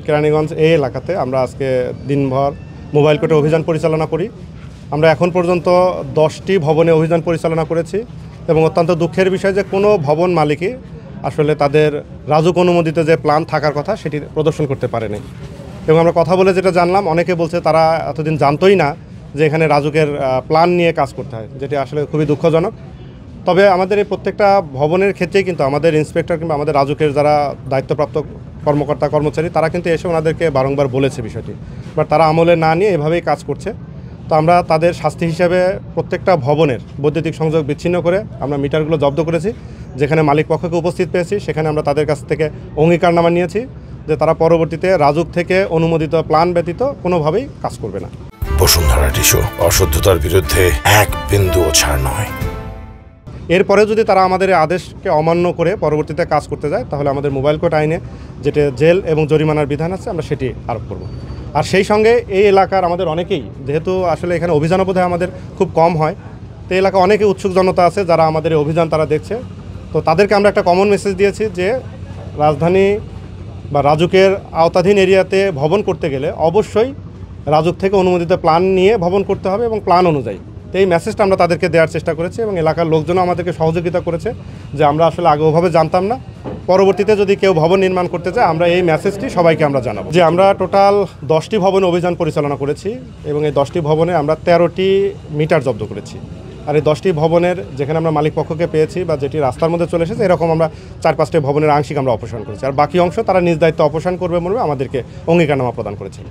কেরানীগঞ্জ এই এলাকাতে আমরা আজকে দিনভর মোবাইল কোর্টে অভিযান পরিচালনা করি। আমরা এখন পর্যন্ত 10টি ভবনে অভিযান পরিচালনা করেছি এবং অত্যন্ত দুঃখের বিষয় যে কোনো ভবন মালিকই আসলে তাদের রাজুক অনুমোদিত যে প্ল্যান থাকার কথা সেটি প্রদর্শন করতে পারেনি। এবং আমরা কথা বলে যেটা জানলাম, অনেকে বলছে তারা এতদিন জানতোই না যে এখানে রাজুকের প্ল্যান নিয়ে কাজ করতে হয়, যেটি আসলে খুবই দুঃখজনক। তবে আমাদের এই প্রত্যেকটা ভবনের ক্ষেত্রেই কিন্তু আমাদের ইন্সপেক্টর কিংবা আমাদের রাজুকের যারা দায়িত্বপ্রাপ্ত কর্মকর্তা কর্মচারী তারা কিন্তু এসে ওনাদেরকে বারংবার বলেছে বিষয়টি, বাট তারা আমলে না নিয়ে এভাবেই কাজ করছে। তো আমরা তাদের শাস্তি হিসেবে প্রত্যেকটা ভবনের বৈদ্যুতিক সংযোগ বিচ্ছিন্ন করে আমরা মিটারগুলো জব্দ করেছি। যেখানে মালিক পক্ষকে উপস্থিত পেয়েছি সেখানে আমরা তাদের কাছ থেকে অঙ্গীকারনামা নিয়েছি যে তারা পরবর্তীতে রাজুক থেকে অনুমোদিত প্ল্যান ব্যতীত কোনোভাবেই কাজ করবে না। বসুন্ধরা টিস্যু, অশুদ্ধতার বিরুদ্ধে এক বিন্দুও ছাড় নয়। এরপরে যদি তারা আমাদের আদেশকে অমান্য করে পরবর্তীতে কাজ করতে যায় তাহলে আমাদের মোবাইল কোর্ট আইনে যেটা জেল এবং জরিমানার বিধান আছে আমরা সেটি আরোপ করব। আর সেই সঙ্গে এই এলাকার আমাদের অনেকেই, যেহেতু আসলে এখানে অভিযান বোধহয় আমাদের খুব কম হয়, তো এই এলাকায় অনেকে উৎসুক জনতা আছে যারা আমাদের এই অভিযান তারা দেখছে। তো তাদেরকে আমরা একটা কমন মেসেজ দিয়েছি যে রাজধানী বা রাজুকের আওতাধীন এরিয়াতে ভবন করতে গেলে অবশ্যই রাজুক থেকে অনুমোদিত প্ল্যান নিয়ে ভবন করতে হবে এবং প্ল্যান অনুযায়ী। তো এই মেসেজটা আমরা তাদেরকে দেওয়ার চেষ্টা করেছি এবং এলাকার লোকজনও আমাদেরকে সহযোগিতা করেছে যে আমরা আসলে আগে ওভাবে জানতাম না, পরবর্তীতে যদি কেউ ভবন নির্মাণ করতে চায় আমরা এই মেসেজটি সবাইকে আমরা জানাবো। যে আমরা টোটাল 10টি ভবনে অভিযান পরিচালনা করেছি এবং এই 10টি ভবনে আমরা 13টি মিটার জব্দ করেছি। আর এই 10টি ভবনের যেখানে আমরা মালিক পক্ষকে পেয়েছি বা যেটি রাস্তার মধ্যে চলে এসেছে এরকম আমরা 4-5টি ভবনের আংশিক আমরা অপসারণ করেছি, আর বাকি অংশ তারা নিজ দায়িত্বে অপসারণ করবে বলে আমাদেরকে অঙ্গীকারনামা প্রদান করেছে।